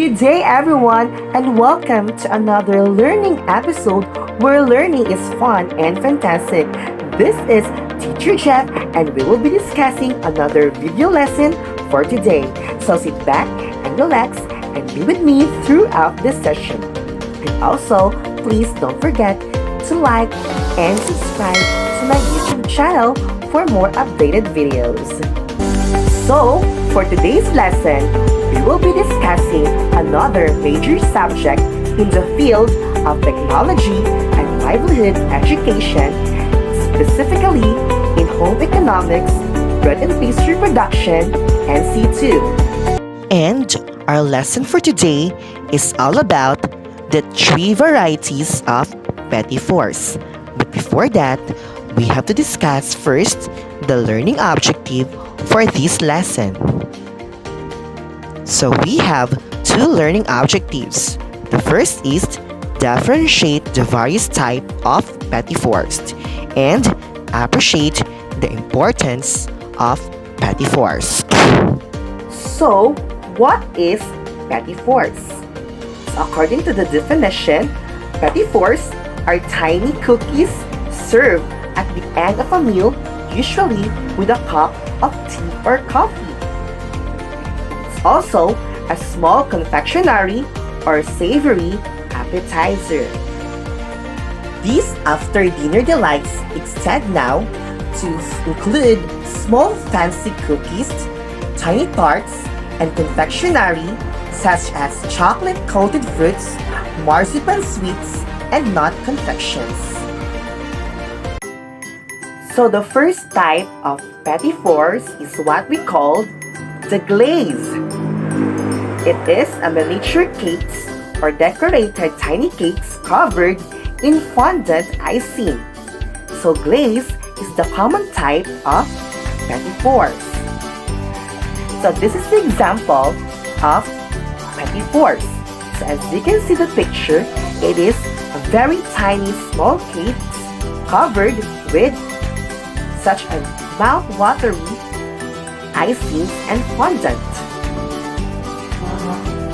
Good day, everyone, and welcome to another learning episode where learning is fun and fantastic. This is Teacher Jeff, and we will be discussing another video lesson for today. So sit back and relax and be with me throughout this session. And also, please don't forget to like and subscribe to my YouTube channel for more updated videos. So, for today's lesson, we will be discussing another major subject in the field of technology and livelihood education, specifically in home economics, bread and pastry production, and C2. And our lesson for today is all about the 3 varieties of Petit Fours. But before that, we have to discuss first the learning objective for this lesson. So we have 2 learning objectives. The first is differentiate the various types of Petit Fours and appreciate the importance of Petit Fours. So, what is Petit Fours? So according to the definition, Petit Fours are tiny cookies served at the end of a meal, usually with a cup of tea or coffee. It's also a small confectionery or savory appetizer. These after-dinner delights extend now to include small fancy cookies, tiny tarts, and confectionery such as chocolate-coated fruits, marzipan sweets, and nut confections. So the first type of Petit Fours is what we call the glaze. It is a miniature cakes or decorated tiny cakes covered in fondant icing. So glaze is the common type of Petit Fours. So this is the example of Petit Fours. So as you can see the picture, it is a very tiny small cakes covered with such a mouth-watering icing and fondant.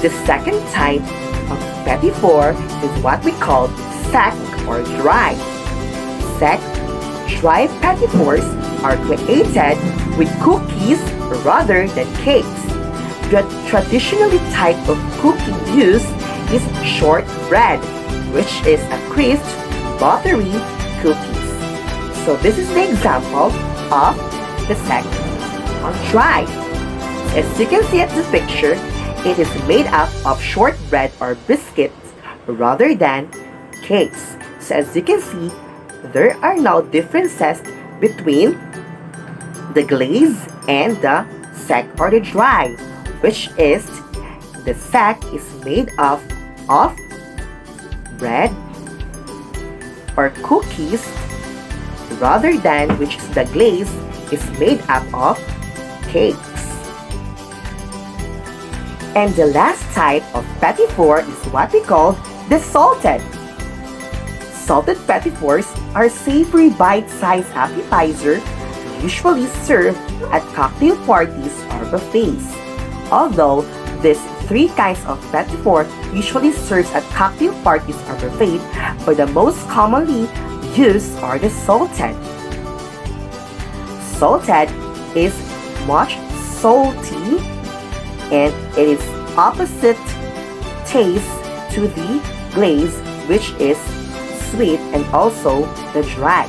The second type of Petit Four is what we call sec or dry. Sec, dry Petit Fours are created with cookies rather than cakes. The traditional type of cookie used is shortbread, which is a crisp, buttery cookies. So this is the example of the sec on dry. As you can see at the picture, it is made up of shortbread or biscuits rather than cakes. So as you can see, there are now differences between the glaze and the sec or the dry, which is the sec is made up of bread or cookies rather than which is the glaze is made up of cakes. And the last type of Petit Four is what we call the salted. Salted Petit Fours are savory bite-sized appetizer usually served at cocktail parties or buffets. Although these 3 kinds of Petit Four usually serves at cocktail parties or buffets, but the most commonly used are the salted. Salted is much salty and it is opposite taste to the glaze, which is sweet and also the dry.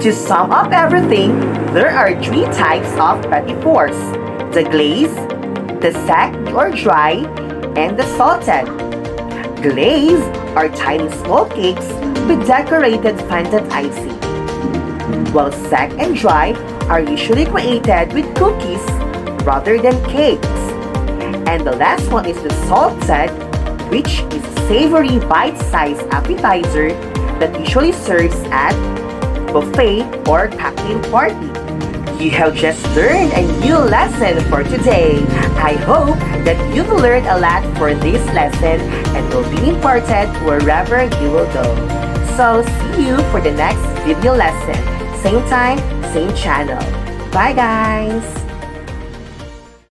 To sum up everything, there are 3 types of Petit Fours: the glaze, the sec or dry, and the salted. Glaze are tiny small cakes with decorated fondant icing, while sec and dry are usually created with cookies rather than cakes. And the last one is the salted, which is a savory bite-sized appetizer that usually serves at buffet or cocktail party. You have just learned a new lesson for today. I hope that you've learned a lot for this lesson and will be important wherever you will go. So see you for the next video lesson. Same time, same channel. Bye guys!